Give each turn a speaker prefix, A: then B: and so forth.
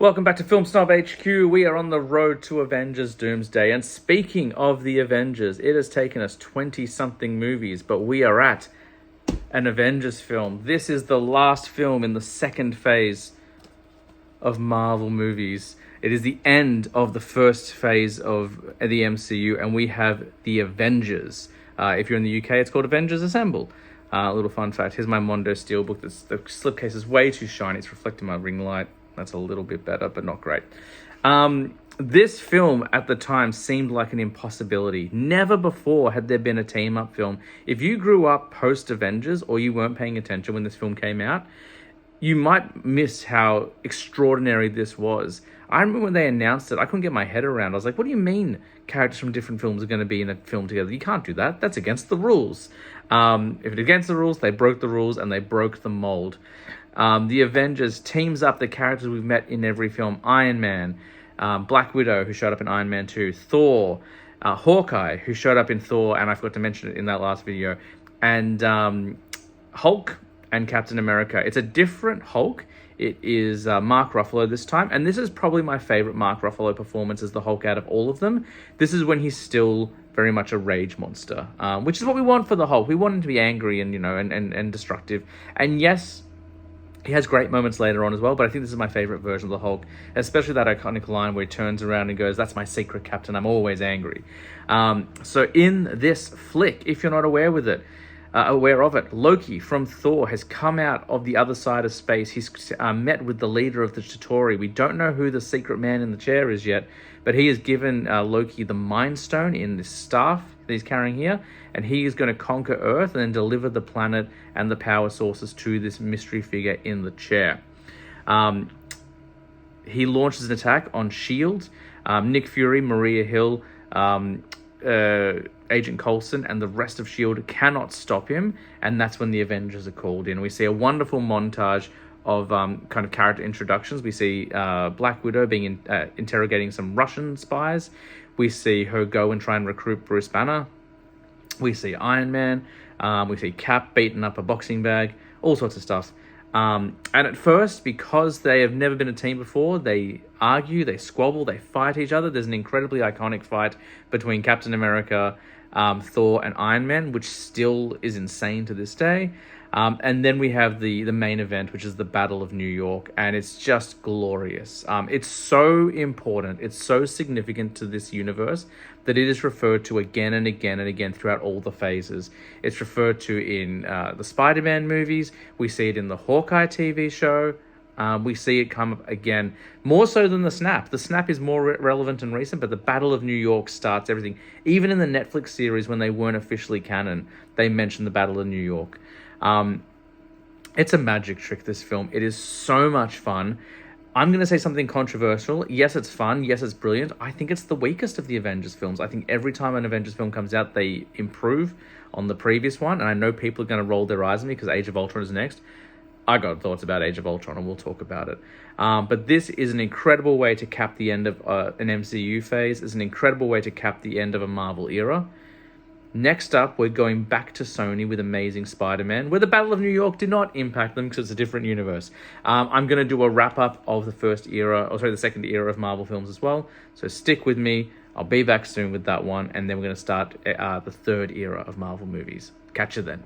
A: Welcome back to Film Snob HQ. We are on the road to Avengers Doomsday. And speaking of the Avengers, it has taken us 20-something movies, but we are at an Avengers film. This is the last film in the second phase of Marvel movies. It is the end of the first phase of the MCU, and we have the Avengers. If you're in the UK, it's called Avengers Assemble. A little fun fact, here's my Mondo Steelbook. The slipcase is way too shiny. It's reflecting my ring light. That's a little bit better, but not great. This film at the time seemed like an impossibility. Never before had there been a team-up film. If you grew up post-Avengers or you weren't paying attention when this film came out, you might miss how extraordinary this was. I remember when they announced it, I couldn't get my head around. I was like, what do you mean characters from different films are going to be in a film together? You can't do that. That's against the rules. If it's against the rules, they broke the rules and they broke the mold. The Avengers teams up the characters we've met in every film. Iron Man, Black Widow, who showed up in Iron Man 2, Thor, Hawkeye, who showed up in Thor, and I forgot to mention it in that last video, and Hulk and Captain America. It's a different Hulk. It is Mark Ruffalo this time, and this is probably my favorite Mark Ruffalo performance as the Hulk out of all of them. This is when he's still very much a rage monster, which is what we want for the Hulk. We want him to be angry and, and destructive. And yes, he has great moments later on as well, but I think this is my favorite version of the Hulk, especially that iconic line where he turns around and goes, "That's my secret, Captain. I'm always angry." So in this flick, if you're not aware of it, Loki from Thor has come out of the other side of space. He's met with the leader of the Chitauri. We don't know who the secret man in the chair is yet, but he has given Loki the Mind Stone in this staff that he's carrying here, and he is going to conquer Earth and then deliver the planet and the power sources to this mystery figure in the chair. He launches an attack on S.H.I.E.L.D. Nick Fury, Maria Hill, Agent Coulson, and the rest of S.H.I.E.L.D. cannot stop him, and that's when the Avengers are called in. We see a wonderful montage of kind of character introductions. We see Black Widow interrogating some Russian spies. We see her go and try and recruit Bruce Banner. We see Iron Man. We see Cap beating up a boxing bag. All sorts of stuff. And at first, because they have never been a team before, they argue, they squabble, they fight each other. There's an incredibly iconic fight between Captain America, Thor, and Iron Man, which still is insane to this day. And then we have the main event, which is the Battle of New York, and it's just glorious. It's so important, it's so significant to this universe that it is referred to again and again and again throughout all the phases. It's referred to in the Spider-Man movies. We see it in the Hawkeye TV show. We see it come up again, more so than the Snap. The Snap is more relevant and recent, but the Battle of New York starts everything. Even in the Netflix series, when they weren't officially canon, they mentioned the Battle of New York. It's a magic trick, this film. It is so much fun. I'm going to say something controversial. Yes, it's fun. Yes, it's brilliant. I think it's the weakest of the Avengers films. I think every time an Avengers film comes out, they improve on the previous one. And I know people are going to roll their eyes at me because Age of Ultron is next. I got thoughts about Age of Ultron, and we'll talk about it. But this is an incredible way to cap the end of an MCU phase. It's an incredible way to cap the end of a Marvel era. Next up, we're going back to Sony with Amazing Spider-Man, where the Battle of New York did not impact them because it's a different universe. I'm going to do a wrap-up of the second era of Marvel films as well. So stick with me. I'll be back soon with that one, and then we're going to start the third era of Marvel movies. Catch you then.